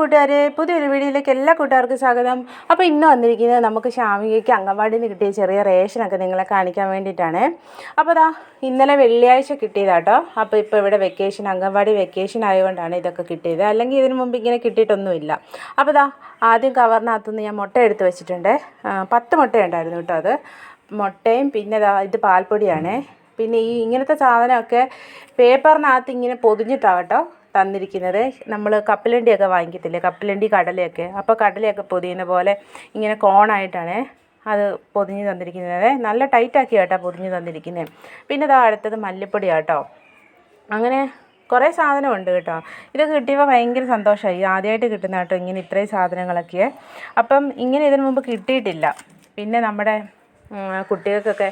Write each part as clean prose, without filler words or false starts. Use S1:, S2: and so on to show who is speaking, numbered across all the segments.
S1: കൂട്ടുകാരെ, പുതിയൊരു വീഡിയോയിലേക്ക് എല്ലാ കൂട്ടുകാർക്കും സ്വാഗതം. അപ്പോൾ ഇന്ന് വന്നിരിക്കുന്നത് നമുക്ക് ഷാമികയ്ക്ക് അംഗൻവാടിയിൽ നിന്ന് കിട്ടിയ ചെറിയ റേഷനൊക്കെ നിങ്ങളെ കാണിക്കാൻ വേണ്ടിയിട്ടാണ്. അപ്പോൾ ഇന്നലെ വെള്ളിയാഴ്ച കിട്ടിയതാട്ടോ. അപ്പോൾ ഇപ്പോൾ ഇവിടെ വെക്കേഷൻ, അംഗൻവാടി വെക്കേഷൻ ആയതുകൊണ്ടാണ് ഇതൊക്കെ കിട്ടിയത്. അല്ലെങ്കിൽ ഇതിനു മുമ്പ് ഇങ്ങനെ കിട്ടിയിട്ടൊന്നുമില്ല. അപ്പോൾ ആദ്യം കവറിനകത്തുനിന്ന് ഞാൻ മുട്ട എടുത്ത് വെച്ചിട്ടുണ്ട്. 10 മുട്ടയുണ്ടായിരുന്നു കേട്ടോ. അത് മുട്ടയും പിന്നെ ഇത് പാൽപ്പൊടിയാണ്. പിന്നെ ഇങ്ങനത്തെ സാധനമൊക്കെ പേപ്പറിനകത്ത് ഇങ്ങനെ പൊതിഞ്ഞിട്ടാകട്ടോ തന്നിരിക്കുന്നത്. നമ്മൾ കപ്പലണ്ടിയൊക്കെ വാങ്ങിക്കത്തില്ലേ, കപ്പലണ്ടി കടലയൊക്കെ, അപ്പോൾ കടലയൊക്കെ പൊതിയുന്ന പോലെ ഇങ്ങനെ കോണായിട്ടാണ് അത് പൊതിഞ്ഞ് തന്നിരിക്കുന്നത്. നല്ല ടൈറ്റാക്കി കേട്ടോ പൊതിഞ്ഞ് തന്നിരിക്കുന്നത്. പിന്നെ അടുത്തത് മല്ലിപ്പൊടി കേട്ടോ. അങ്ങനെ കുറേ സാധനമുണ്ട് കേട്ടോ. ഇതൊക്കെ കിട്ടിയപ്പോൾ ഭയങ്കര സന്തോഷമായി. ആദ്യമായിട്ട് കിട്ടുന്ന കേട്ടോ ഇങ്ങനെ ഇത്രയും സാധനങ്ങളൊക്കെ. അപ്പം ഇങ്ങനെ ഇതിനു മുമ്പ് കിട്ടിയിട്ടില്ല. പിന്നെ നമ്മുടെ കുട്ടികൾക്കൊക്കെ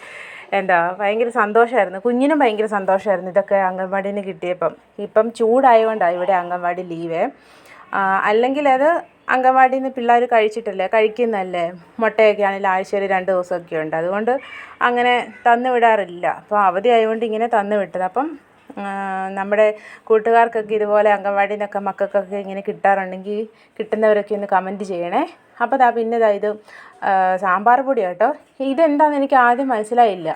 S1: ഭയങ്കര സന്തോഷമായിരുന്നു. കുഞ്ഞിനും ഭയങ്കര സന്തോഷമായിരുന്നു ഇതൊക്കെ അംഗൻവാടിയിൽ നിന്ന് കിട്ടിയപ്പം. ഇപ്പം ചൂടായതുകൊണ്ടാണ് ഇവിടെ അംഗൻവാടി ലീവ്. അല്ലെങ്കിൽ അത് അംഗൻവാടിയിൽ നിന്ന് പിള്ളേർ കഴിക്കുന്നതല്ലേ. മുട്ടയൊക്കെ ആണെങ്കിൽ ആഴ്ചയിൽ 2 ദിവസമൊക്കെ ഉണ്ട്. അതുകൊണ്ട് അങ്ങനെ തന്നു വിടാറില്ല. അപ്പോൾ അവധി ആയതുകൊണ്ട് ഇങ്ങനെ തന്നു വിട്ടത്. അപ്പം നമ്മുടെ കൂട്ടുകാർക്കൊക്കെ ഇതുപോലെ അംഗൻവാടിയിൽ നിന്നൊക്കെ മക്കൾക്കൊക്കെ ഇങ്ങനെ കിട്ടാറുണ്ടെങ്കിൽ കിട്ടുന്നവരൊക്കെ ഒന്ന് കമൻറ്റ് ചെയ്യണേ. അപ്പോൾ പിന്നെ ഇത് സാമ്പാർ പൊടി കേട്ടോ. ഇതെന്താണെന്ന് എനിക്ക് ആദ്യം മനസ്സിലായില്ല.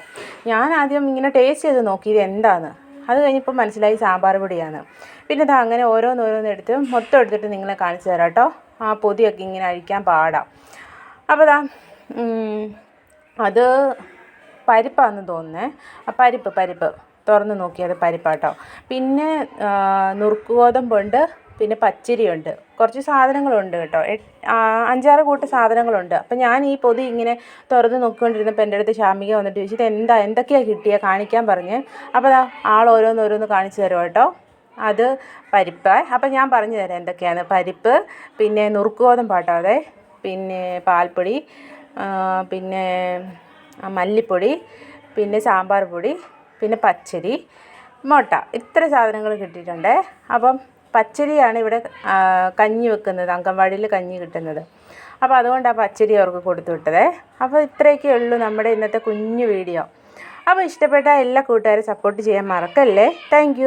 S1: ഞാൻ ആദ്യം ഇങ്ങനെ ടേസ്റ്റ് ചെയ്ത് നോക്കി ഇതെന്താണെന്ന്. അത് കഴിഞ്ഞപ്പോൾ മനസ്സിലായി സാമ്പാർ പൊടിയാണ്. പിന്നെ അങ്ങനെ ഓരോന്നോരോന്ന് എടുത്ത് മൊത്തം എടുത്തിട്ട് നിങ്ങളെ കാണിച്ചു തരാം കേട്ടോ. ആ പൊതിയൊക്കെ ഇങ്ങനെ അഴിക്കാൻ പാടാം. അപ്പോൾ അത് പരിപ്പാണെന്ന് തോന്നുന്നേ. പരിപ്പ് തുറന്ന് നോക്കിയത് പരിപ്പാട്ടോ. പിന്നെ നുറുക്ക് ഗോതമ്പുണ്ട്, പിന്നെ പച്ചരിയുണ്ട്, കുറച്ച് സാധനങ്ങളുണ്ട് കേട്ടോ. 5-6 കൂട്ടം സാധനങ്ങളുണ്ട്. അപ്പം ഞാൻ ഈ പൊതി ഇങ്ങനെ തുറന്ന് നോക്കിക്കൊണ്ടിരുന്നപ്പോൾ എൻ്റെ അടുത്ത് ഷാമിക വന്നിട്ട് ചോദിച്ചു എന്തൊക്കെയാണ് കിട്ടിയത് കാണിക്കാൻ പറഞ്ഞ്. അപ്പോൾ ആൾ ഓരോന്നോരോന്ന് കാണിച്ചു തരും കേട്ടോ. അത് പരിപ്പ്. അപ്പം ഞാൻ പറഞ്ഞു തരാം എന്തൊക്കെയാണ്. പരിപ്പ്, പിന്നെ നുറുക്ക് ഗോതമ്പാട്ടോ, അതെ, പിന്നെ പാൽപ്പൊടി, പിന്നെ മല്ലിപ്പൊടി, പിന്നെ സാമ്പാർ പൊടി, പിന്നെ പച്ചരി, മുട്ട, ഇത്ര സാധനങ്ങൾ കിട്ടിയിട്ടുണ്ട്. അപ്പം പച്ചരിയാണ് ഇവിടെ കഞ്ഞി വെക്കുന്നത്, അംഗൻവാടിയിൽ കഞ്ഞി കിട്ടുന്നത്. അപ്പോൾ അതുകൊണ്ടാണ് പച്ചരി അവർക്ക് കൊടുത്തു വിട്ടത്. അപ്പോൾ ഇത്രയൊക്കെ ഉള്ളൂ നമ്മുടെ ഇന്നത്തെ കുഞ്ഞു വീഡിയോ. അപ്പോൾ ഇഷ്ടപ്പെട്ട എല്ലാ കൂട്ടുകാരും സപ്പോർട്ട് ചെയ്യാൻ മറക്കല്ലേ. താങ്ക്